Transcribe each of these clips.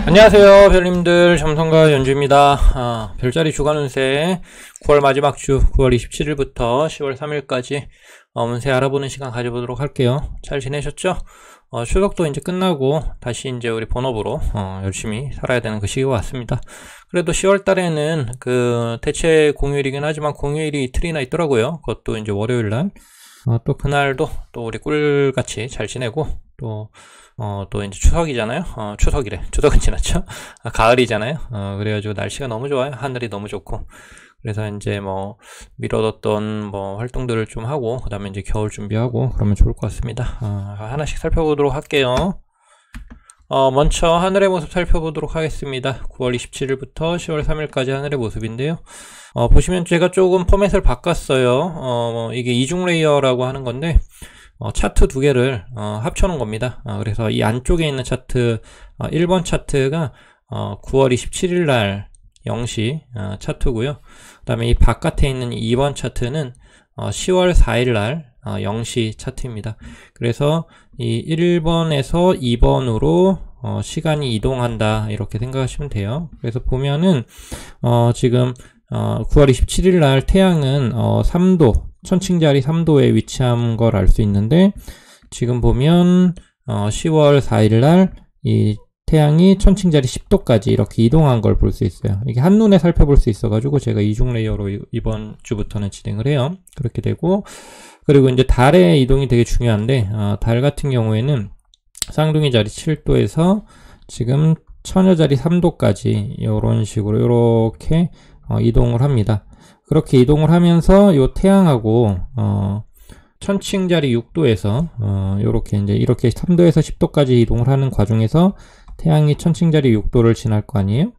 안녕하세요 별님들, 점성가 연주입니다. 별자리 주간 운세 9월 마지막 주 9월 27일부터 10월 3일까지 운세 알아보는 시간 가져보도록 할게요. 잘 지내셨죠? 추석도 이제 끝나고 다시 이제 우리 본업으로 열심히 살아야 되는 그 시기가 왔습니다. 그래도 10월 달에는 그 대체 공휴일이긴 하지만 공휴일이 이틀이나 있더라고요. 그것도 이제 월요일날. 또 그날도 또 우리 꿀같이 잘 지내고 또 이제 추석이잖아요. 추석은 지났죠? 가을이잖아요. 그래가지고 날씨가 너무 좋아요. 하늘이 너무 좋고. 그래서 이제 미뤄뒀던 활동들을 좀 하고, 그 다음에 이제 겨울 준비하고, 그러면 좋을 것 같습니다. 하나씩 살펴보도록 할게요. 먼저 하늘의 모습 살펴보도록 하겠습니다. 9월 27일부터 10월 3일까지 하늘의 모습인데요. 보시면 제가 조금 포맷을 바꿨어요. 이게 이중 레이어라고 하는 건데, 차트 두 개를 합쳐놓은 겁니다. 그래서 이 안쪽에 있는 차트 1번 차트가 9월 27일 날 0시 차트고요. 그 다음에 이 바깥에 있는 2번 차트는 10월 4일 날 0시 차트입니다. 그래서 이 1번에서 2번으로 시간이 이동한다, 이렇게 생각하시면 돼요. 그래서 보면은 지금 9월 27일 날 태양은 3도, 천칭자리 3도에 위치한 걸 알 수 있는데, 지금 보면 10월 4일 날 이 태양이 천칭자리 10도까지 이렇게 이동한 걸 볼 수 있어요. 이게 한눈에 살펴볼 수 있어가지고 제가 이중 레이어로 이번 주부터는 진행을 해요. 그렇게 되고, 그리고 이제 달의 이동이 되게 중요한데, 달 같은 경우에는 쌍둥이 자리 7도에서 지금 처녀 자리 3도까지 이런 식으로 이렇게 이동을 합니다. 그렇게 이동을 하면서 요 태양하고 천칭 자리 6도에서 이렇게 3도에서 10도까지 이동을 하는 과정에서 태양이 천칭 자리 6도를 지날 거 아니에요?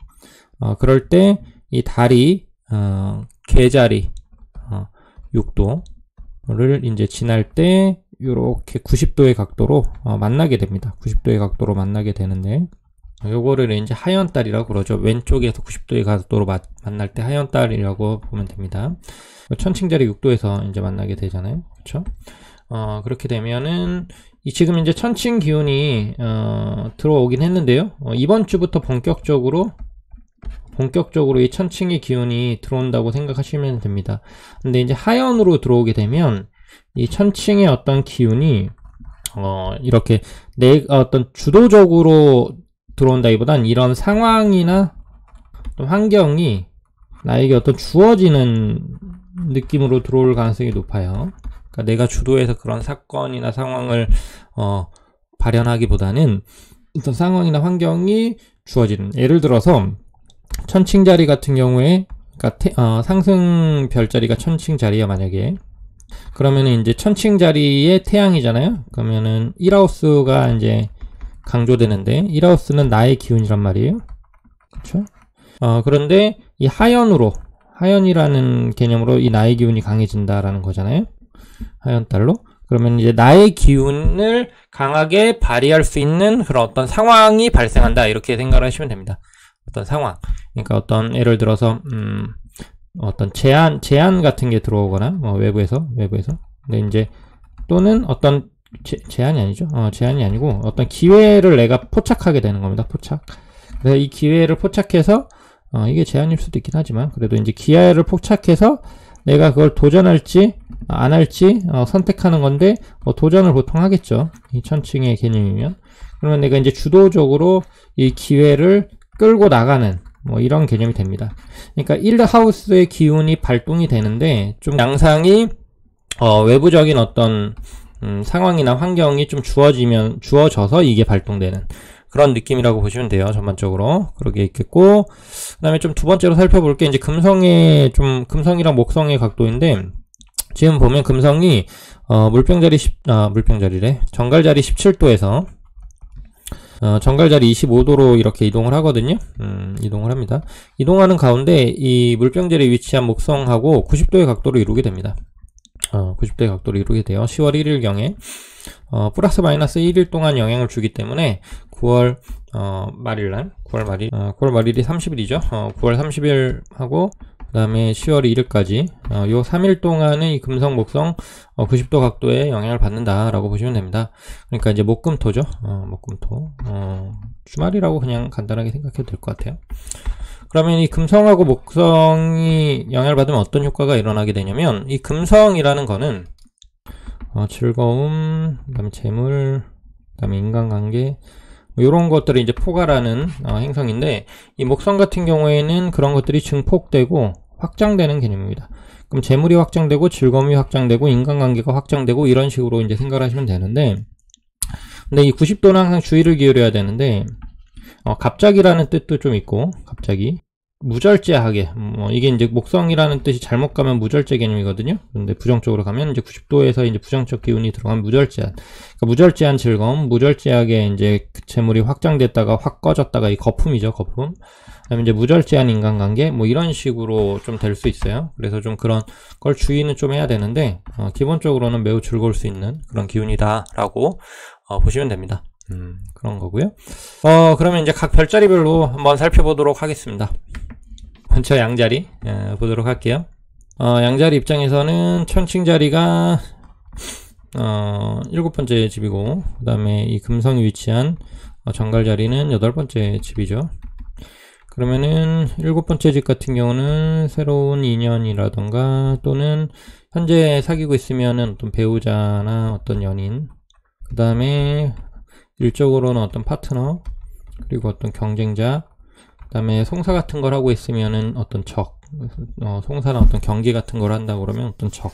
그럴 때 이 달이 개자리 6도를 이제 지날 때 요렇게 90도의 각도로 만나게 됩니다. 90도의 각도로 만나게 되는데, 요거를 이제 하연달이라고 그러죠. 왼쪽에서 90도의 각도로 만날 때 하연달이라고 보면 됩니다. 천칭자리 6도에서 이제 만나게 되잖아요. 그렇죠? 그렇게 되면은 지금 이제 천칭 기운이 들어오긴 했는데요. 이번 주부터 본격적으로 이 천칭의 기운이 들어온다고 생각하시면 됩니다. 근데 이제 하연으로 들어오게 되면 이 천칭의 어떤 기운이 이렇게 어떤 주도적으로 들어온다기보단 이런 상황이나 환경이 나에게 어떤 주어지는 느낌으로 들어올 가능성이 높아요. 그러니까 내가 주도해서 그런 사건이나 상황을 발현하기보다는 어떤 상황이나 환경이 주어지는, 예를 들어서 천칭자리 같은 경우에, 그러니까 상승 별자리가 천칭자리야 만약에, 그러면은 이제 천칭자리의 태양이잖아요. 그러면은 1하우스가 이제 강조되는데, 1하우스는 나의 기운이란 말이에요. 그렇죠? 그런데 이 하연이라는 개념으로 이 나의 기운이 강해진다라는 거잖아요. 하연달로. 그러면 이제 나의 기운을 강하게 발휘할 수 있는 그런 어떤 상황이 발생한다, 이렇게 생각을 하시면 됩니다. 어떤 상황. 그러니까 어떤, 예를 들어서 어떤 제한 같은 게 들어오거나 외부에서. 근데 이제 또는 어떤 제한이 아니죠. 제한이 아니고 어떤 기회를 내가 포착하게 되는 겁니다. 포착. 그래서 이 기회를 포착해서, 이게 제한일 수도 있긴 하지만, 그래도 이제 기회를 포착해서 내가 그걸 도전할지 안 할지 선택하는 건데, 도전을 보통 하겠죠. 이 천칭의 개념이면. 그러면 내가 이제 주도적으로 이 기회를 끌고 나가는 이런 개념이 됩니다. 그러니까 1하우스의 기운이 발동이 되는데, 좀 양상이 외부적인 어떤 상황이나 환경이 좀 주어져서 이게 발동되는 그런 느낌이라고 보시면 돼요. 전반적으로 그렇게 있겠고, 그 다음에 좀 두 번째로 살펴볼 게 이제 금성이랑 목성의 각도인데, 지금 보면 금성이 정갈자리 17도에서 정갈자리 25도로 이렇게 이동을 하거든요. 이동을 합니다. 이동하는 가운데 이 물병자리에 위치한 목성하고 90도의 각도를 이루게 됩니다. 90도 각도를 이루게 돼요. 10월 1일경에 플러스 마이너스 1일 동안 영향을 주기 때문에 9월 말일날 9월 말일이 30일이죠. 9월 30일하고 그 다음에 10월 2일까지 요 3일 동안은 이 금성 목성 90도 각도에 영향을 받는다라고 보시면 됩니다. 그러니까 이제 목금토죠. 목금토 주말이라고 그냥 간단하게 생각해도 될 것 같아요. 그러면 이 금성하고 목성이 영향을 받으면 어떤 효과가 일어나게 되냐면, 이 금성이라는 거는 즐거움, 그 다음에 재물, 그 다음에 인간관계 뭐 이런 것들을 이제 포괄하는 행성인데, 이 목성 같은 경우에는 그런 것들이 증폭되고 확장되는 개념입니다. 그럼 재물이 확장되고 즐거움이 확장되고 인간관계가 확장되고 이런 식으로 이제 생각을 하시면 되는데, 근데 이 90도는 항상 주의를 기울여야 되는데, 갑자기라는 뜻도 좀 있고, 갑자기 무절제하게, 이게 이제 목성이라는 뜻이 잘못 가면 무절제 개념이거든요. 근데 부정적으로 가면 이제 90도에서 이제 부정적 기운이 들어가면 무절제한, 그러니까 무절제한 즐거움, 무절제하게 이제 재물이 확장됐다가 확 꺼졌다가 이 거품이죠, 거품. 그다음에 이제 무절제한 인간관계, 뭐 이런 식으로 좀 될 수 있어요. 그래서 좀 그런 걸 주의는 좀 해야 되는데, 기본적으로는 매우 즐거울 수 있는 그런 기운이다라고 보시면 됩니다. 그런 거고요. 그러면 이제 각 별자리별로 한번 살펴보도록 하겠습니다. 먼저 양자리 보도록 할게요. 양자리 입장에서는 천칭자리가 7번째 집이고, 그 다음에 이 금성이 위치한 정갈자리는 8번째 집이죠. 그러면은 7번째 집 같은 경우는 새로운 인연이라던가 또는 현재 사귀고 있으면은 어떤 배우자나 어떤 연인, 그 다음에 일적으로는 어떤 파트너, 그리고 어떤 경쟁자, 그 다음에 송사 같은 걸 하고 있으면은 어떤 적, 송사나 어떤 경기 같은 걸 한다고 그러면 어떤 적,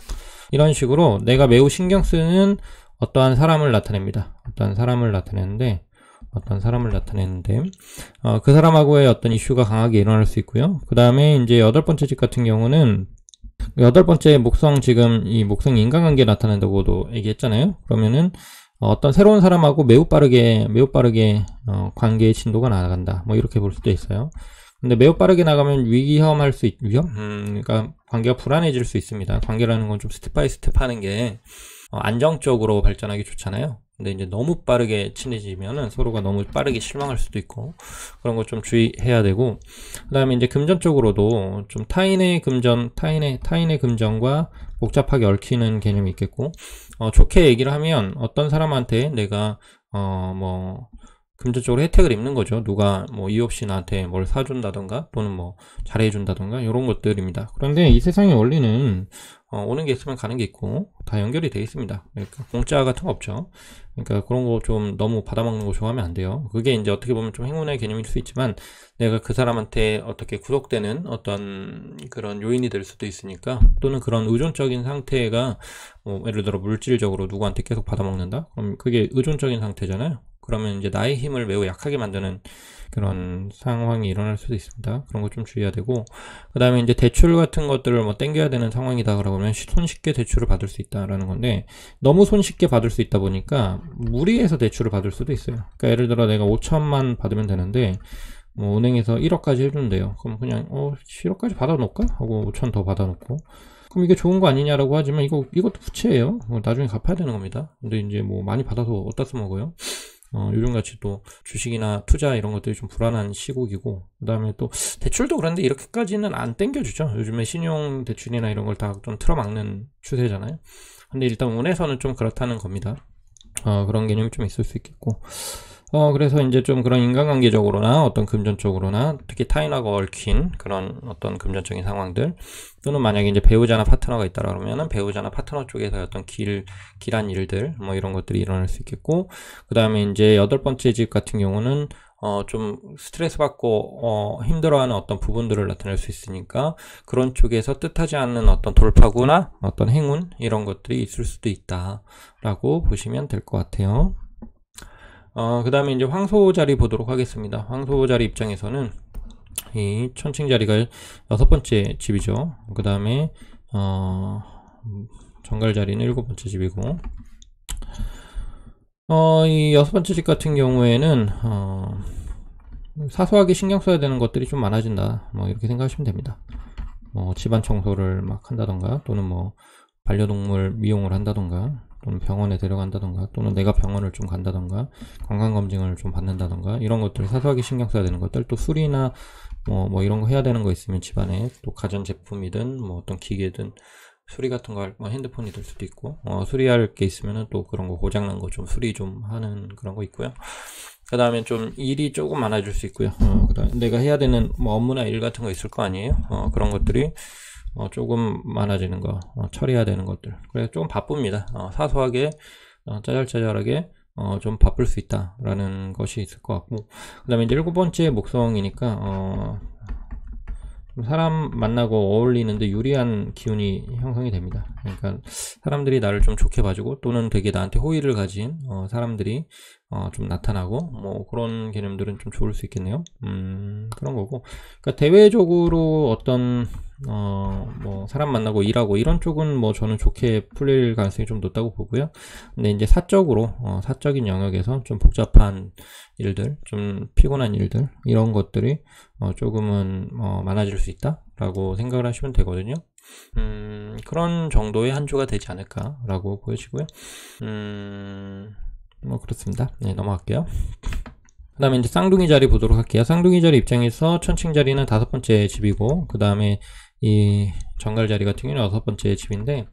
이런 식으로 내가 매우 신경 쓰는 어떠한 사람을 나타냅니다. 어떠한 사람을 나타내는데 그 사람하고의 어떤 이슈가 강하게 일어날 수 있고요. 그 다음에 이제 8번째 집 같은 경우는 8번째 목성, 지금 이 목성이 인간관계에 나타난다고도 얘기했잖아요. 그러면은 어떤 새로운 사람하고 매우 빠르게 관계의 진도가 나간다, 뭐 이렇게 볼 수도 있어요. 근데 매우 빠르게 나가면 위험할 수 그러니까 관계가 불안해질 수 있습니다. 관계라는 건 좀 스텝 바이 스텝 하는 게 안정적으로 발전하기 좋잖아요. 근데 이제 너무 빠르게 친해지면은 서로가 너무 빠르게 실망할 수도 있고, 그런 거 좀 주의해야 되고, 그 다음에 이제 금전 쪽으로도 좀 타인의 금전과 복잡하게 얽히는 개념이 있겠고, 좋게 얘기를 하면 어떤 사람한테 내가 금전적으로 혜택을 입는 거죠. 누가 뭐 이유 없이 나한테 뭘 사준다던가 또는 뭐 잘해준다던가 이런 것들입니다. 그런데 이 세상의 원리는 오는 게 있으면 가는 게 있고 다 연결이 되어 있습니다. 그러니까 공짜 같은 거 없죠. 그러니까 그런 거 좀 너무 받아먹는 거 좋아하면 안 돼요. 그게 이제 어떻게 보면 좀 행운의 개념일 수 있지만, 내가 그 사람한테 어떻게 구속되는 어떤 그런 요인이 될 수도 있으니까, 또는 그런 의존적인 상태가 예를 들어 물질적으로 누구한테 계속 받아먹는다? 그럼 그게 의존적인 상태잖아요. 그러면 이제 나의 힘을 매우 약하게 만드는 그런 상황이 일어날 수도 있습니다. 그런 거 좀 주의해야 되고, 그 다음에 이제 대출 같은 것들을 땡겨야 되는 상황이다 그러면 손쉽게 대출을 받을 수 있다라는 건데, 너무 손쉽게 받을 수 있다 보니까 무리해서 대출을 받을 수도 있어요. 그러니까 예를 들어 내가 5천만 받으면 되는데 뭐 은행에서 1억까지 해준대요. 그럼 그냥 7억까지 받아놓을까? 하고 5천 더 받아놓고, 그럼 이게 좋은 거 아니냐라고 하지만 이것도 부채예요. 나중에 갚아야 되는 겁니다. 근데 이제 뭐 많이 받아서 어디다 써먹어요? 요즘같이 또 주식이나 투자 이런 것들이 좀 불안한 시국이고, 그 다음에 또 대출도 그런데 이렇게까지는 안 땡겨주죠. 요즘에 신용 대출이나 이런 걸 다 좀 틀어막는 추세잖아요. 근데 일단 운에서는 좀 그렇다는 겁니다. 그런 개념이 좀 있을 수 있겠고, 그래서 이제 좀 그런 인간관계적으로나 어떤 금전적으로나 특히 타인하고 얽힌 그런 어떤 금전적인 상황들, 또는 만약에 이제 배우자나 파트너가 있다 그러면은 배우자나 파트너 쪽에서 어떤 길한 일들, 뭐 이런 것들이 일어날 수 있겠고, 그 다음에 이제 8번째 집 같은 경우는 좀 스트레스 받고 힘들어하는 어떤 부분들을 나타낼 수 있으니까, 그런 쪽에서 뜻하지 않는 어떤 돌파구나 어떤 행운 이런 것들이 있을 수도 있다라고 보시면 될 것 같아요. 그 다음에 이제 황소자리 보도록 하겠습니다. 황소자리 입장에서는 이 천칭자리가 6번째 집이죠. 그 다음에 정갈자리는 7번째 집이고, 이 6번째 집 같은 경우에는 사소하게 신경 써야 되는 것들이 좀 많아진다, 뭐 이렇게 생각하시면 됩니다. 집안 청소를 막 한다던가, 또는 뭐 반려동물 미용을 한다던가, 또는 병원에 데려간다던가, 또는 내가 병원을 좀 간다던가, 건강검진을 좀 받는다던가, 이런 것들 사소하게 신경 써야 되는 것들, 또 수리나 뭐 이런 거 해야 되는 거 있으면 집안에 또 가전제품이든 뭐 어떤 기계든 수리 같은 거 할, 뭐 핸드폰이 될 수도 있고, 수리할 게 있으면은 또 그런 거 고장난 거 좀 수리 좀 하는 그런 거 있고요. 그 다음에 좀 일이 조금 많아질 수 있고요. 그다음에 내가 해야 되는 뭐 업무나 일 같은 거 있을 거 아니에요. 그런 것들이 조금 많아지는 거, 처리해야 되는 것들. 그래서 좀 바쁩니다. 사소하게, 짜잘짜잘하게, 좀 바쁠 수 있다라는 것이 있을 것 같고. 그 다음에 이제 7번째 목성이니까, 사람 만나고 어울리는데 유리한 기운이 형성이 됩니다. 그러니까 사람들이 나를 좀 좋게 봐주고, 또는 되게 나한테 호의를 가진 사람들이 좀 나타나고, 뭐 그런 개념들은 좀 좋을 수 있겠네요. 그런 거고. 그러니까 대외적으로 어떤 뭐 사람 만나고 일하고 이런 쪽은 뭐 저는 좋게 풀릴 가능성이 좀 높다고 보고요. 근데 이제 사적으로 사적인 영역에서 좀 복잡한 일들, 좀 피곤한 일들, 이런 것들이 조금은 많아질 수 있다라고 생각을 하시면 되거든요. 그런 정도의 한 주가 되지 않을까라고 보여지고요. 뭐 그렇습니다. 네, 넘어갈게요. 그 다음에 이제 쌍둥이 자리 보도록 할게요. 쌍둥이 자리 입장에서 천칭 자리는 5번째 집이고, 그 다음에 이 정갈 자리 같은 경우는 6번째 집인데,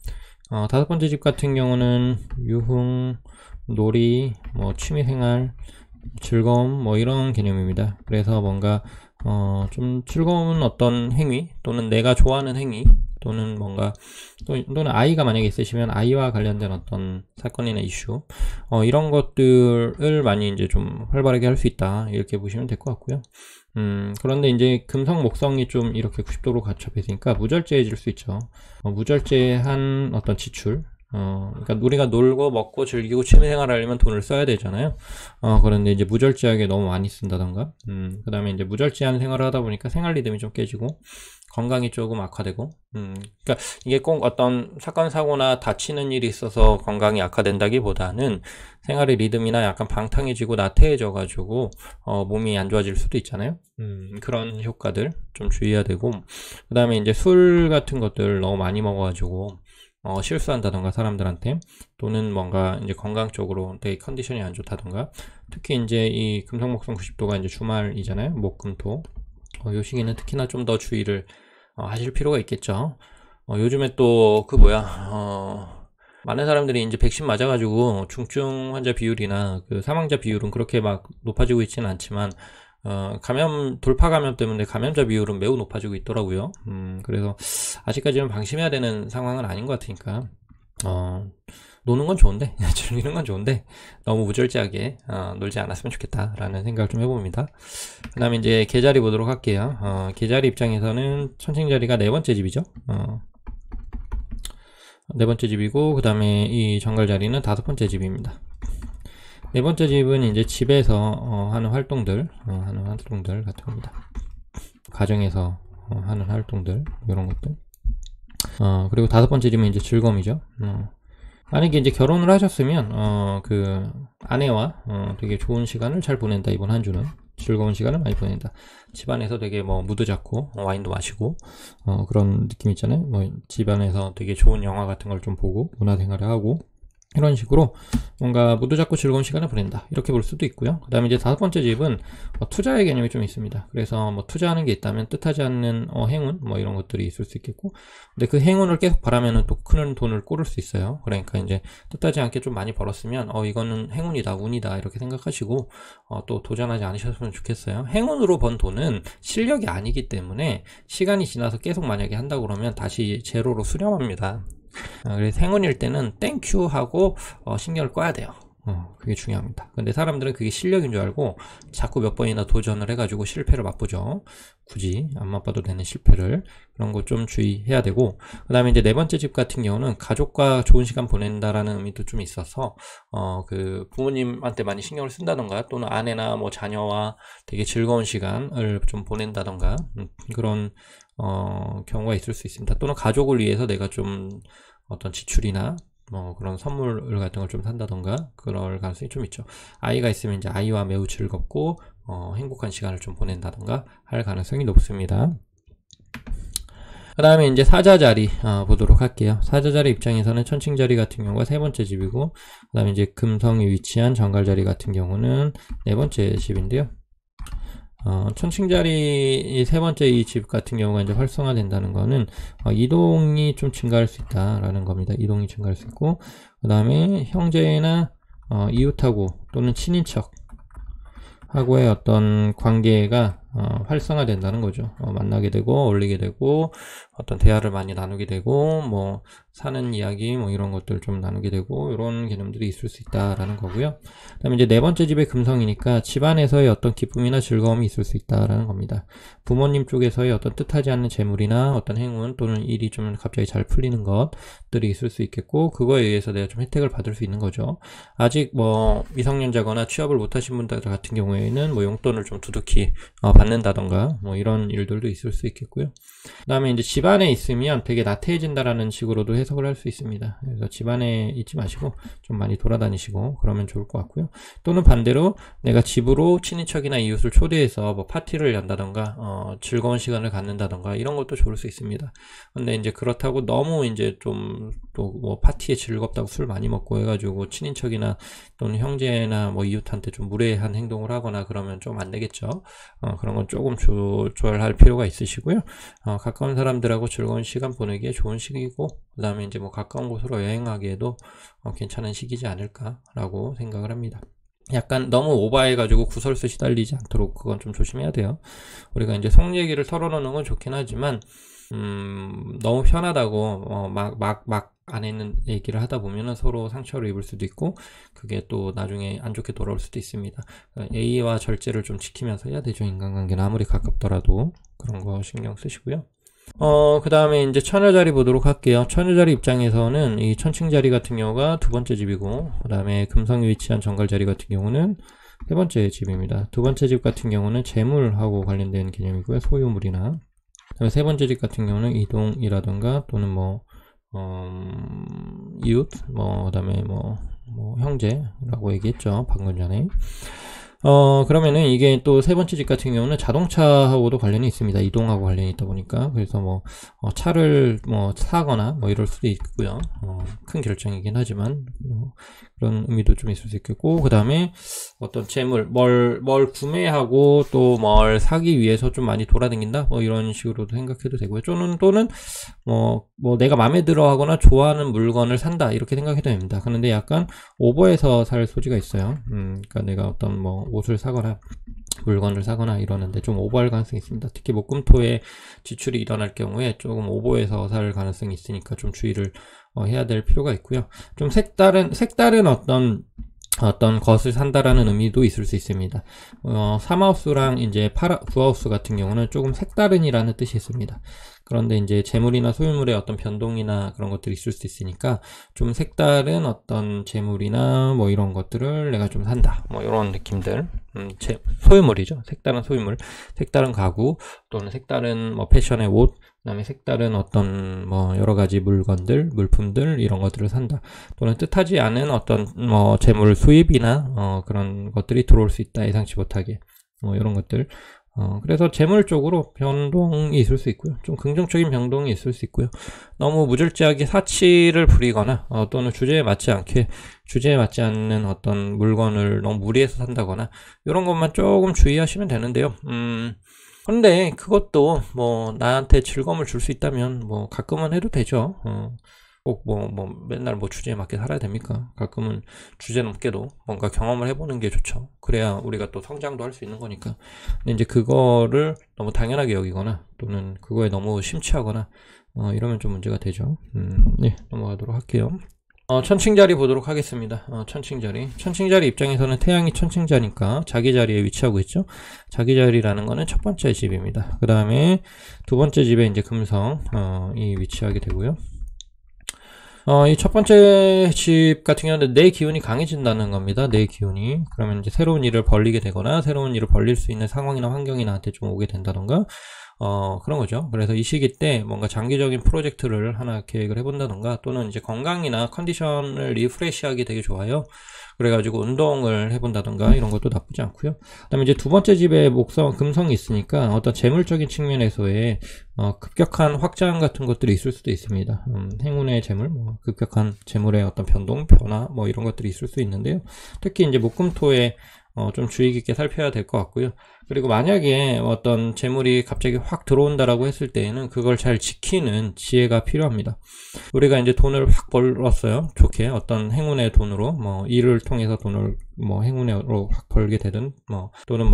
5번째 집 같은 경우는 유흥, 놀이, 뭐 취미생활, 즐거움, 뭐 이런 개념입니다. 그래서 뭔가 좀 즐거운 어떤 행위, 또는 내가 좋아하는 행위, 또는 뭔가 또는 아이가 만약에 있으시면 아이와 관련된 어떤 사건이나 이슈, 이런 것들을 많이 이제 좀 활발하게 할 수 있다, 이렇게 보시면 될 것 같고요. 그런데 이제 금성 목성이 좀 이렇게 90도로 갇혀져 있으니까 무절제해질 수 있죠. 무절제한 어떤 지출, 그러니까 우리가 놀고 먹고 즐기고 취미생활 하려면 돈을 써야 되잖아요. 그런데 이제 무절제하게 너무 많이 쓴다던가, 그 다음에 이제 무절제한 생활을 하다 보니까 생활 리듬이 좀 깨지고, 건강이 조금 악화되고, 그러니까 이게 꼭 어떤 사건, 사고나 다치는 일이 있어서 건강이 악화된다기보다는 생활의 리듬이나 약간 방탕해지고 나태해져가지고, 몸이 안 좋아질 수도 있잖아요. 그런 효과들 좀 주의해야 되고, 그 다음에 이제 술 같은 것들 너무 많이 먹어가지고, 실수한다던가 사람들한테, 또는 뭔가 이제 건강적으로 되게 컨디션이 안 좋다던가, 특히 이제 이 금성목성 90도가 이제 주말이잖아요. 목금토. 요 시기는 특히나 좀 더 주의를 하실 필요가 있겠죠. 요즘에 또 많은 사람들이 이제 백신 맞아가지고 중증 환자 비율이나 그 사망자 비율은 그렇게 막 높아지고 있지는 않지만, 돌파 감염 때문에 감염자 비율은 매우 높아지고 있더라고요. 그래서 아직까지는 방심해야 되는 상황은 아닌 것 같으니까, 노는 건 좋은데, 즐기는 건 좋은데, 너무 무절제하게, 놀지 않았으면 좋겠다라는 생각을 좀 해봅니다. 그 다음에 이제 계자리 보도록 할게요. 계자리 입장에서는 천칭자리가 4번째 집이죠. 4번째 집이고, 그 다음에 이 정갈자리는 5번째 집입니다. 4번째 집은 이제 집에서 하는 활동들 같은 겁니다. 가정에서 하는 활동들, 이런 것들. 그리고 5번째 집은 이제 즐거움이죠. 만약에 이제 결혼을 하셨으면 그 아내와 되게 좋은 시간을 잘 보낸다. 이번 한 주는 즐거운 시간을 많이 보낸다. 집안에서 되게 뭐 무드 잡고 와인도 마시고 그런 느낌 있잖아요. 뭐 집안에서 되게 좋은 영화 같은 걸 좀 보고 문화생활을 하고, 이런 식으로 뭔가 무드 잡고 즐거운 시간을 보낸다, 이렇게 볼 수도 있고요. 그 다음에 이제 5번째 집은 투자의 개념이 좀 있습니다. 그래서 뭐 투자하는 게 있다면 뜻하지 않는 행운, 뭐 이런 것들이 있을 수 있겠고, 근데 그 행운을 계속 바라면은 또 큰 돈을 꼬를 수 있어요. 그러니까 이제 뜻하지 않게 좀 많이 벌었으면 이거는 행운이다, 운이다, 이렇게 생각하시고 또 도전하지 않으셨으면 좋겠어요. 행운으로 번 돈은 실력이 아니기 때문에 시간이 지나서 계속 만약에 한다고 그러면 다시 제로로 수렴합니다. 그래서 행운일 때는 땡큐 하고 신경을 꺼야 돼요. 그게 중요합니다. 근데 사람들은 그게 실력인 줄 알고 자꾸 몇 번이나 도전을 해가지고 실패를 맛보죠. 굳이 안 맛봐도 되는 실패를. 그런 거 좀 주의해야 되고, 그 다음에 이제 4번째 집 같은 경우는 가족과 좋은 시간 보낸다라는 의미도 좀 있어서 그 부모님한테 많이 신경을 쓴다던가, 또는 아내나 뭐 자녀와 되게 즐거운 시간을 좀 보낸다던가, 그런 경우가 있을 수 있습니다. 또는 가족을 위해서 내가 좀 어떤 지출이나 그런 선물 같은 걸 좀 산다던가, 그럴 가능성이 좀 있죠. 아이가 있으면 이제 아이와 매우 즐겁고 행복한 시간을 좀 보낸다던가 할 가능성이 높습니다. 그 다음에 이제 사자자리 보도록 할게요. 사자자리 입장에서는 천칭자리 같은 경우가 세 번째 집이고, 그 다음에 이제 금성이 위치한 정갈자리 같은 경우는 네 번째 집인데요. 천칭자리 세 번째 이 집 같은 경우가 이제 활성화된다는 거는 이동이 좀 증가할 수 있다라는 겁니다. 이동이 증가할 수 있고, 그 다음에 형제나 이웃하고 또는 친인척 하고의 어떤 관계가 활성화된다는 거죠. 만나게 되고 어울리게 되고 어떤 대화를 많이 나누게 되고 뭐 사는 이야기 뭐 이런 것들 좀 나누게 되고 이런 개념들이 있을 수 있다라는 거고요. 그다음에 이제 네 번째 집의 금성이니까 집안에서의 어떤 기쁨이나 즐거움이 있을 수 있다라는 겁니다. 부모님 쪽에서의 어떤 뜻하지 않는 재물이나 어떤 행운 또는 일이 좀 갑자기 잘 풀리는 것들이 있을 수 있겠고, 그거에 의해서 내가 좀 혜택을 받을 수 있는 거죠. 아직 뭐 미성년자거나 취업을 못하신 분들 같은 경우에는 뭐 용돈을 좀 두둑히 받는다던가 뭐 이런 일들도 있을 수 있겠고요. 그 다음에 이제 집안에 있으면 되게 나태해진다라는 식으로도 해석을 할 수 있습니다. 그래서 집안에 있지 마시고 좀 많이 돌아다니시고 그러면 좋을 것 같고요. 또는 반대로 내가 집으로 친인척이나 이웃을 초대해서 뭐 파티를 연다던가 즐거운 시간을 갖는다던가 이런 것도 좋을 수 있습니다. 근데 이제 그렇다고 너무 이제 좀 또 뭐 파티에 즐겁다고 술 많이 먹고 해가지고 친인척이나 또는 형제나 뭐 이웃한테 좀 무례한 행동을 하거나 그러면 좀 안 되겠죠. 그런 건 조금 조절할 필요가 있으시고요. 가까운 사람들하고 즐거운 시간 보내기에 좋은 시기고, 그 다음에 이제 뭐 가까운 곳으로 여행하기에도 괜찮은 시기지 않을까라고 생각을 합니다. 약간 너무 오버해가지고 구설수 시달리지 않도록 그건 좀 조심해야 돼요. 우리가 이제 속 얘기를 털어놓는 건 좋긴 하지만 너무 편하다고 막 안에 있는 얘기를 하다 보면은 서로 상처를 입을 수도 있고 그게 또 나중에 안 좋게 돌아올 수도 있습니다. 예의와 절제를 좀 지키면서 해야 되죠. 인간관계는 아무리 가깝더라도 그런 거 신경 쓰시고요. 그 다음에 이제 처녀자리 보도록 할게요. 처녀자리 입장에서는 이 천칭자리 같은 경우가 두 번째 집이고, 그 다음에 금성이 위치한 정갈자리 같은 경우는 세 번째 집입니다. 두 번째 집 같은 경우는 재물하고 관련된 개념이고요. 소유물이나. 그다음에 세 번째 집 같은 경우는 이동이라던가 또는 뭐 이웃, 그다음에 형제라고 얘기했죠. 방금 전에. 그러면은 이게 또 세 번째 집 같은 경우는 자동차하고도 관련이 있습니다. 이동하고 관련이 있다 보니까. 그래서 차를 사거나 이럴 수도 있고요. 큰 결정이긴 하지만, 그런 의미도 좀 있을 수 있겠고, 그 다음에 어떤 재물, 뭘 구매하고 또 뭘 사기 위해서 좀 많이 돌아다닌다? 이런 식으로도 생각해도 되고요. 또는, 내가 마음에 들어 하거나 좋아하는 물건을 산다. 이렇게 생각해도 됩니다. 그런데 약간 오버해서 살 소지가 있어요. 그러니까 내가 어떤 옷을 사거나 물건을 사거나 이러는데 좀 오버할 가능성이 있습니다. 특히 목금토에 지출이 일어날 경우에 조금 오버해서 살 가능성이 있으니까 좀 주의를 해야 될 필요가 있고요. 좀 색다른 어떤 것을 산다라는 의미도 있을 수 있습니다. 3하우스랑 이제 9하우스 같은 경우는 조금 색다른이라는 뜻이 있습니다. 그런데 이제 재물이나 소유물의 어떤 변동이나 그런 것들이 있을 수 있으니까 좀 색다른 어떤 재물이나 이런 것들을 내가 좀 산다. 이런 느낌들. 소유물이죠. 색다른 소유물, 색다른 가구, 또는 색다른 패션의 옷, 그다음에 색다른 어떤 여러 가지 물건들, 물품들 이런 것들을 산다. 또는 뜻하지 않은 어떤 재물 수입이나 그런 것들이 들어올 수 있다. 예상치 못하게. 이런 것들. 그래서 재물 쪽으로 변동이 있을 수 있고요. 좀 긍정적인 변동이 있을 수 있고요. 너무 무절제하게 사치를 부리거나 또는 주제에 맞지 않는 어떤 물건을 너무 무리해서 산다거나 이런 것만 조금 주의하시면 되는데요. 근데 그것도 나한테 즐거움을 줄 수 있다면 가끔은 해도 되죠. 꼭 맨날 주제에 맞게 살아야 됩니까? 가끔은 주제 넘게도 뭔가 경험을 해보는 게 좋죠. 그래야 우리가 또 성장도 할 수 있는 거니까. 근데 이제 그거를 너무 당연하게 여기거나 또는 그거에 너무 심취하거나 이러면 좀 문제가 되죠. 네, 넘어가도록 할게요. 천칭자리 보도록 하겠습니다. 천칭자리 입장에서는 태양이 천칭자니까 자기 자리에 위치하고 있죠. 자기 자리라는 거는 첫 번째 집입니다. 그 다음에 두 번째 집에 이제 금성이 위치하게 되고요. 이 첫 번째 집 같은 경우는 내 기운이 강해진다는 겁니다. 내 기운이. 그러면 이제 새로운 일을 벌리게 되거나 새로운 일을 벌릴 수 있는 상황이나 환경이 나한테 좀 오게 된다던가, 그런 거죠. 그래서 이 시기 때 뭔가 장기적인 프로젝트를 하나 계획을 해본다던가, 또는 이제 건강이나 컨디션을 리프레시하기 되게 좋아요. 그래가지고 운동을 해본다던가 이런 것도 나쁘지 않고요. 그 다음에 이제 두 번째 집에 금성이 있으니까 어떤 재물적인 측면에서의 급격한 확장 같은 것들이 있을 수도 있습니다. 행운의 재물, 급격한 재물의 어떤 변화, 이런 것들이 있을 수 있는데요. 특히 이제 목금토에 좀 주의 깊게 살펴야 될 것 같고요. 그리고 만약에 어떤 재물이 갑자기 확 들어온다라고 했을 때에는 그걸 잘 지키는 지혜가 필요합니다. 우리가 이제 돈을 확 벌었어요. 좋게 어떤 행운의 돈으로, 일을 통해서 돈을 행운으로 확 벌게 되든, 또는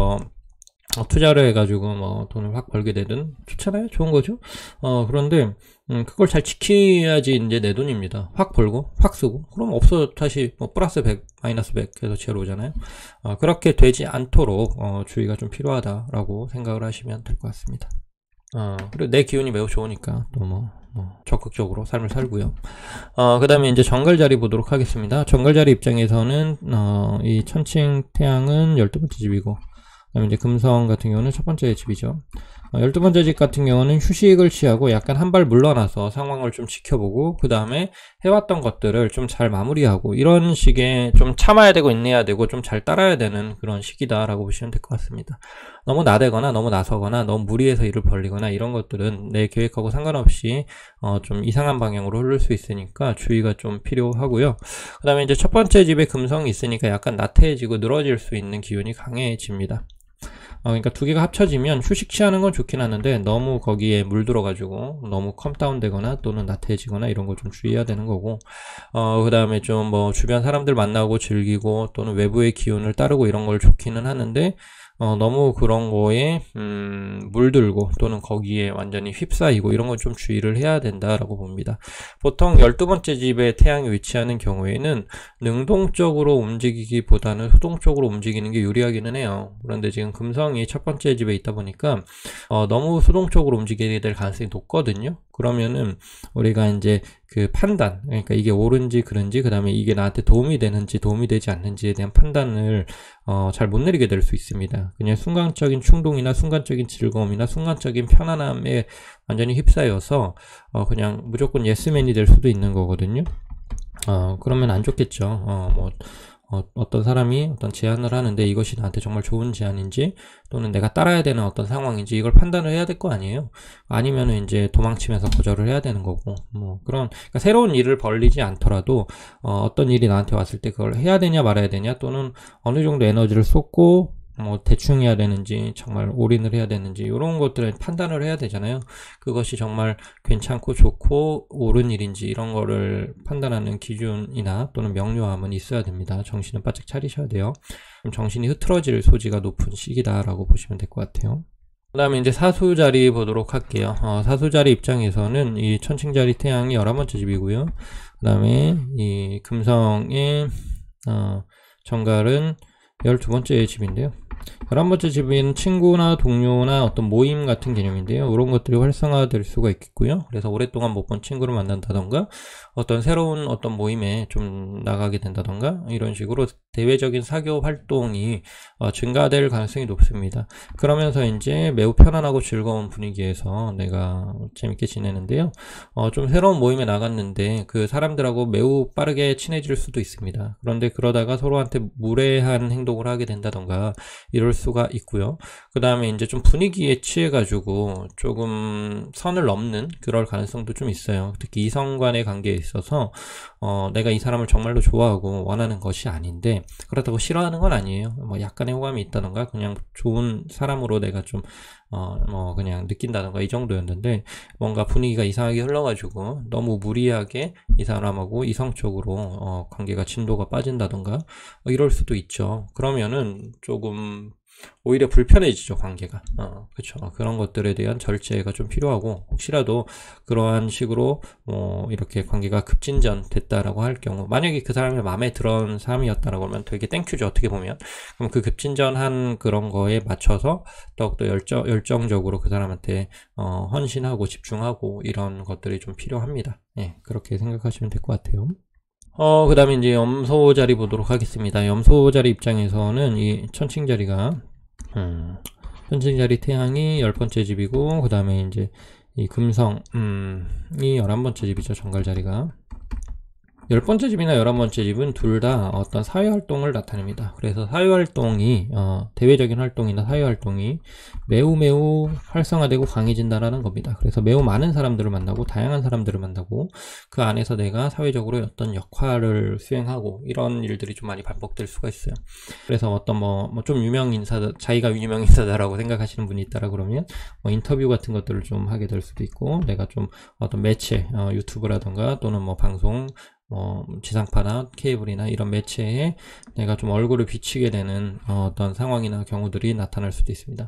투자를 해가지고 돈을 확 벌게 되든 좋잖아요. 좋은 거죠. 그런데 그걸 잘 지켜야지 이제 내 돈입니다. 확 벌고 확 쓰고 그럼 다시 플러스 100 마이너스 100 해서 제로잖아요. 그렇게 되지 않도록 주의가 좀 필요하다라고 생각을 하시면 될 것 같습니다. 그리고 내 기운이 매우 좋으니까 또 적극적으로 삶을 살고요. 그 다음에 이제 정갈자리 보도록 하겠습니다. 정갈자리 입장에서는 이 천칭 태양은 12번째 집이고, 그 다음에 이제 금성 같은 경우는 첫 번째 집이죠. 12번째 집 같은 경우는 휴식을 취하고 약간 한 발 물러나서 상황을 좀 지켜보고, 그 다음에 해왔던 것들을 좀 잘 마무리하고, 이런 식의 좀 참아야 되고 인내해야 되고 좀 잘 따라야 되는 그런 시기다라고 보시면 될 것 같습니다. 너무 나대거나 너무 나서거나 너무 무리해서 일을 벌리거나 이런 것들은 내 계획하고 상관없이 좀 이상한 방향으로 흐를 수 있으니까 주의가 좀 필요하고요. 그 다음에 이제 첫 번째 집에 금성이 있으니까 약간 나태해지고 늘어질 수 있는 기운이 강해집니다. 그러니까 두 개가 합쳐지면 휴식 취하는 건 좋긴 하는데 너무 거기에 물들어가지고 너무 컴다운 되거나 또는 나태해지거나 이런 거 좀 주의해야 되는 거고, 그 다음에 좀 주변 사람들 만나고 즐기고 또는 외부의 기운을 따르고 이런 걸 좋기는 하는데, 너무 그런 거에 물들고 또는 거기에 완전히 휩싸이고 이런 건 좀 주의를 해야 된다라고 봅니다. 보통 12번째 집에 태양이 위치하는 경우에는 능동적으로 움직이기보다는 수동적으로 움직이는 게 유리하기는 해요. 그런데 지금 금성이 첫 번째 집에 있다 보니까 너무 수동적으로 움직이게 될 가능성이 높거든요. 그러면은 우리가 이제 그 판단, 그러니까 이게 옳은지 그른지, 그 다음에 이게 나한테 도움이 되는지 도움이 되지 않는지에 대한 판단을 잘 못 내리게 될 수 있습니다. 그냥 순간적인 충동이나 순간적인 즐거움이나 순간적인 편안함에 완전히 휩싸여서 그냥 무조건 예스맨이 될 수도 있는 거거든요. 그러면 안 좋겠죠. 어떤 사람이 어떤 제안을 하는데 이것이 나한테 정말 좋은 제안인지 또는 내가 따라야 되는 어떤 상황인지 이걸 판단을 해야 될 거 아니에요. 아니면은 이제 도망치면서 거절을 해야 되는 거고, 그러니까 새로운 일을 벌리지 않더라도 어떤 일이 나한테 왔을 때 그걸 해야 되냐 말아야 되냐, 또는 어느 정도 에너지를 쏟고 대충 해야 되는지 정말 올인을 해야 되는지 이런 것들을 판단을 해야 되잖아요. 그것이 정말 괜찮고 좋고 옳은 일인지 이런 거를 판단하는 기준이나 또는 명료함은 있어야 됩니다. 정신은 바짝 차리셔야 돼요. 정신이 흐트러질 소지가 높은 시기다라고 보시면 될 것 같아요. 그 다음에 이제 사수자리 보도록 할게요. 사수자리 입장에서는 이 천칭자리 태양이 11번째 집이고요. 그 다음에 이 금성의 정갈은 12번째 집인데요. 11번째 집은 친구나 동료나 어떤 모임 같은 개념인데요. 이런 것들이 활성화될 수가 있겠고요. 그래서 오랫동안 못 본 친구를 만난다던가 어떤 새로운 어떤 모임에 좀 나가게 된다던가 이런 식으로 대외적인 사교 활동이 증가될 가능성이 높습니다. 그러면서 이제 매우 편안하고 즐거운 분위기에서 내가 재밌게 지내는데요. 좀 새로운 모임에 나갔는데 그 사람들하고 매우 빠르게 친해질 수도 있습니다. 그런데 그러다가 서로한테 무례한 행동을 하게 된다던가 이럴 수가 있고요. 그 다음에 이제 좀 분위기에 취해가지고 조금 선을 넘는 그럴 가능성도 좀 있어요. 특히 이성 간의 관계에 있어서 내가 이 사람을 정말로 좋아하고 원하는 것이 아닌데 그렇다고 싫어하는 건 아니에요. 약간의 호감이 있다던가 그냥 좋은 사람으로 내가 좀 그냥 느낀다던가 이 정도였는데 뭔가 분위기가 이상하게 흘러가지고 너무 무리하게 이 사람하고 이성적으로 관계가 진도가 빠진다던가 이럴 수도 있죠. 그러면은 조금 오히려 불편해지죠, 관계가. 그쵸. 그런 것들에 대한 절제가 좀 필요하고, 혹시라도 그러한 식으로, 이렇게 관계가 급진전 됐다라고 할 경우, 만약에 그 사람이 마음에 들은 사람이었다라고 하면 되게 땡큐죠, 어떻게 보면. 그럼 그 급진전한 그런 거에 맞춰서 더욱더 열정적으로 그 사람한테, 헌신하고 집중하고 이런 것들이 좀 필요합니다. 예, 그렇게 생각하시면 될 것 같아요. 그 다음에 이제 염소 자리 보도록 하겠습니다. 염소 자리 입장에서는 이 천칭 자리가, 천칭자리 태양이 10번째 집이고, 그 다음에 이제 이 금성이 11번째 집이죠. 정갈자리가. 10번째 집이나 11번째 집은 둘 다 어떤 사회활동을 나타냅니다. 그래서 사회활동이, 대외적인 활동이나 사회활동이 매우 활성화되고 강해진다라는 겁니다. 그래서 매우 많은 사람들을 만나고, 다양한 사람들을 만나고, 그 안에서 내가 사회적으로 어떤 역할을 수행하고, 이런 일들이 좀 많이 반복될 수가 있어요. 그래서 어떤 좀 유명 인사다, 자기가 유명 인사다라고 생각하시는 분이 있다라 그러면, 인터뷰 같은 것들을 좀 하게 될 수도 있고, 내가 좀 어떤 매체, 유튜브라던가 또는 방송, 지상파나 케이블이나 이런 매체에 내가 좀 얼굴을 비치게 되는 어떤 상황이나 경우들이 나타날 수도 있습니다.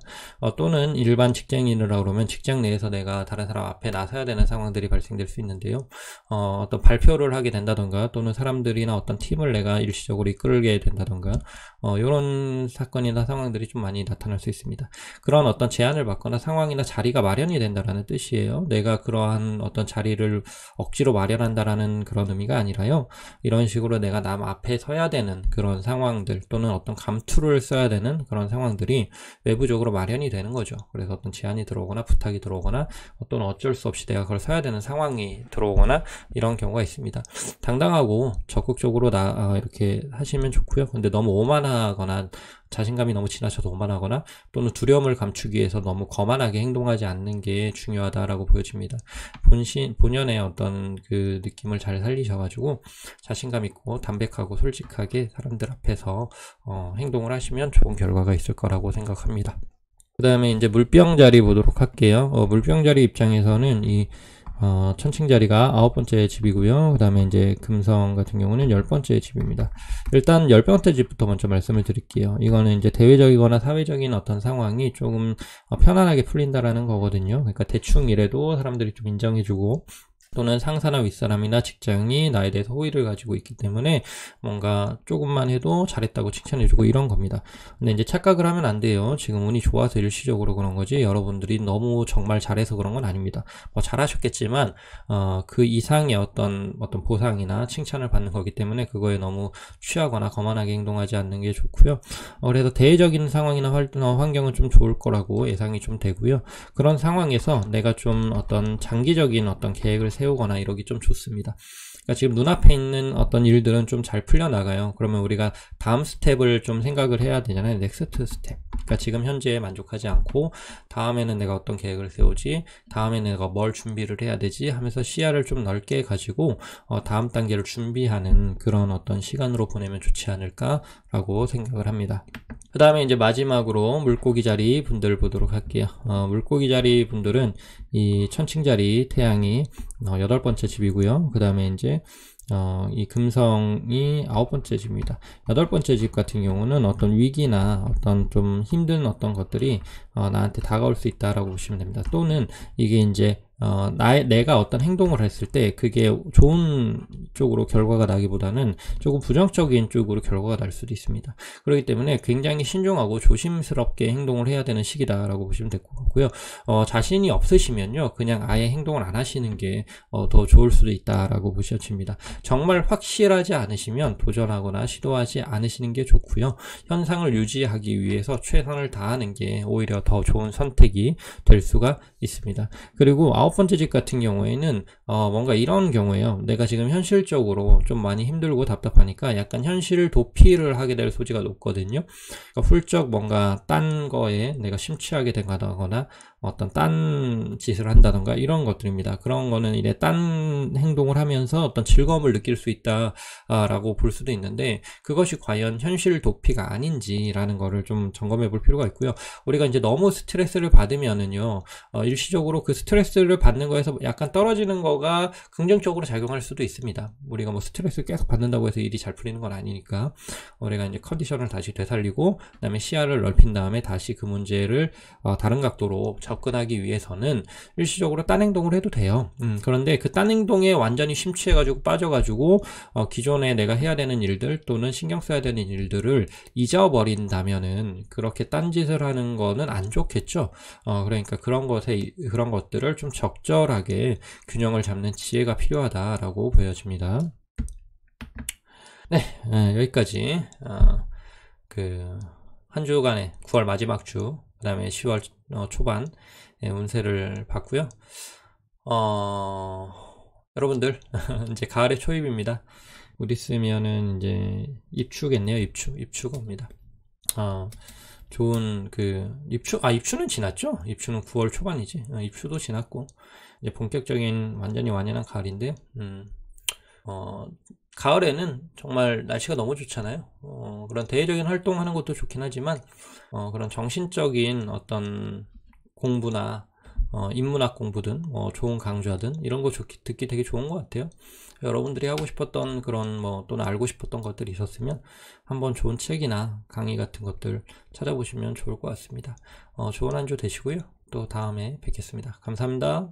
또는 일반 직장인이라 그러면 직장 내에서 내가 다른 사람 앞에 나서야 되는 상황들이 발생될 수 있는데요. 어떤 발표를 하게 된다던가 또는 사람들이나 어떤 팀을 내가 일시적으로 이끌게 된다던가 이런 사건이나 상황들이 좀 많이 나타날 수 있습니다. 그런 어떤 제안을 받거나 상황이나 자리가 마련이 된다라는 뜻이에요. 내가 그러한 어떤 자리를 억지로 마련한다라는 그런 의미가 아니라요. 이런 식으로 내가 남 앞에 서야 되는 그런 상황들 또는 어떤 감투를 써야 되는 그런 상황들이 외부적으로 마련이 되는 거죠. 그래서 어떤 제안이 들어오거나 부탁이 들어오거나 또는 어쩔 수 없이 내가 그걸 서야 되는 상황이 들어오거나 이런 경우가 있습니다. 당당하고 적극적으로 이렇게 하시면 좋고요. 근데 너무 오만하거나 자신감이 너무 지나쳐서 오만하거나 또는 두려움을 감추기 위해서 너무 거만하게 행동하지 않는 게 중요하다라고 보여집니다. 본연의 어떤 그 느낌을 잘 살리셔가지고 자신감 있고 담백하고 솔직하게 사람들 앞에서 행동을 하시면 좋은 결과가 있을 거라고 생각합니다. 그 다음에 이제 물병 자리 보도록 할게요. 물병 자리 입장에서는 이 천칭자리가 9번째 집이고요. 그 다음에 이제 금성 같은 경우는 10번째 집입니다. 일단 10번째 집부터 먼저 말씀을 드릴게요. 이거는 이제 대외적이거나 사회적인 어떤 상황이 조금 편안하게 풀린다라는 거거든요. 그러니까 대충 이래도 사람들이 좀 인정해주고 또는 상사나 윗사람이나 직장이 나에 대해서 호의를 가지고 있기 때문에 뭔가 조금만 해도 잘했다고 칭찬해주고 이런 겁니다. 근데 이제 착각을 하면 안 돼요. 지금 운이 좋아서 일시적으로 그런 거지 여러분들이 너무 정말 잘해서 그런 건 아닙니다. 잘하셨겠지만 그 이상의 어떤 보상이나 칭찬을 받는 거기 때문에 그거에 너무 취하거나 거만하게 행동하지 않는 게 좋고요. 그래서 대외적인 상황이나 환경은 좀 좋을 거라고 예상이 좀 되고요. 그런 상황에서 내가 좀 어떤 장기적인 어떤 계획을 세우거나 이러기 좀 좋습니다. 그러니까 지금 눈앞에 있는 어떤 일들은 좀 잘 풀려나가요. 그러면 우리가 다음 스텝을 좀 생각을 해야 되잖아요. 넥스트 스텝. 그러니까 지금 현재에 만족하지 않고 다음에는 내가 어떤 계획을 세우지, 다음에는 내가 뭘 준비를 해야 되지 하면서 시야를 좀 넓게 가지고 다음 단계를 준비하는 그런 어떤 시간으로 보내면 좋지 않을까라고 생각을 합니다. 그 다음에 이제 마지막으로 물고기 자리 분들 보도록 할게요. 물고기 자리 분들은 이 천칭자리 태양이 8번째 집이고요. 그 다음에 이제 이 금성이 9번째 집입니다. 8번째 집 같은 경우는 어떤 위기나 어떤 좀 힘든 어떤 것들이 나한테 다가올 수 있다라고 보시면 됩니다. 또는 이게 이제 내가 어떤 행동을 했을 때 그게 좋은 쪽으로 결과가 나기보다는 조금 부정적인 쪽으로 결과가 날 수도 있습니다. 그렇기 때문에 굉장히 신중하고 조심스럽게 행동을 해야 되는 시기다라고 보시면 될 것 같고요. 자신이 없으시면요, 그냥 아예 행동을 안 하시는 게 더 좋을 수도 있다라고 보셔집니다. 정말 확실하지 않으시면 도전하거나 시도하지 않으시는 게 좋고요. 현상을 유지하기 위해서 최선을 다하는 게 오히려 더 좋은 선택이 될 수가 있습니다. 그리고 9번째 집 같은 경우에는 뭔가 이런 경우에요. 내가 지금 현실적으로 좀 많이 힘들고 답답하니까 약간 현실 도피를 하게 될 소지가 높거든요. 그러니까 훌쩍 뭔가 딴 거에 내가 심취하게 되거나 어떤 딴 짓을 한다던가 이런 것들입니다. 그런 거는 이제 딴 행동을 하면서 어떤 즐거움을 느낄 수 있다라고 볼 수도 있는데 그것이 과연 현실 도피가 아닌지라는 거를 좀 점검해 볼 필요가 있고요. 우리가 이제 너무 스트레스를 받으면은요, 일시적으로 그 스트레스를 받는 거에서 약간 떨어지는 거가 긍정적으로 작용할 수도 있습니다. 우리가 뭐 스트레스를 계속 받는다고 해서 일이 잘 풀리는 건 아니니까 우리가 이제 컨디션을 다시 되살리고 그다음에 시야를 넓힌 다음에 다시 그 문제를 다른 각도로 접근하기 위해서는 일시적으로 딴 행동을 해도 돼요. 그런데 그 딴 행동에 완전히 심취해가지고 빠져가지고 기존에 내가 해야 되는 일들 또는 신경 써야 되는 일들을 잊어버린다면은 그렇게 딴짓을 하는 거는 안 좋겠죠. 그러니까 그런 것들을 좀 적절하게 균형을 잡는 지혜가 필요하다라고 보여집니다. 네, 여기까지 한 주간의 9월 마지막 주 다음에 10월 초반 운세를 봤고요. 여러분들 이제 가을의 초입입니다. 곧 있으면은 이제 입추겠네요. 입추가 옵니다. 좋은 입추는 지났죠? 입추는 9월 초반이지. 입추도 지났고 이제 본격적인 완전히 완연한 가을인데 가을에는 정말 날씨가 너무 좋잖아요. 그런 대외적인 활동하는 것도 좋긴 하지만 그런 정신적인 어떤 공부나 인문학 공부든 좋은 강좌든 이런 거 듣기 되게 좋은 것 같아요. 여러분들이 하고 싶었던 그런 또는 알고 싶었던 것들이 있었으면 한번 좋은 책이나 강의 같은 것들 찾아보시면 좋을 것 같습니다. 좋은 한 주 되시고요. 또 다음에 뵙겠습니다. 감사합니다.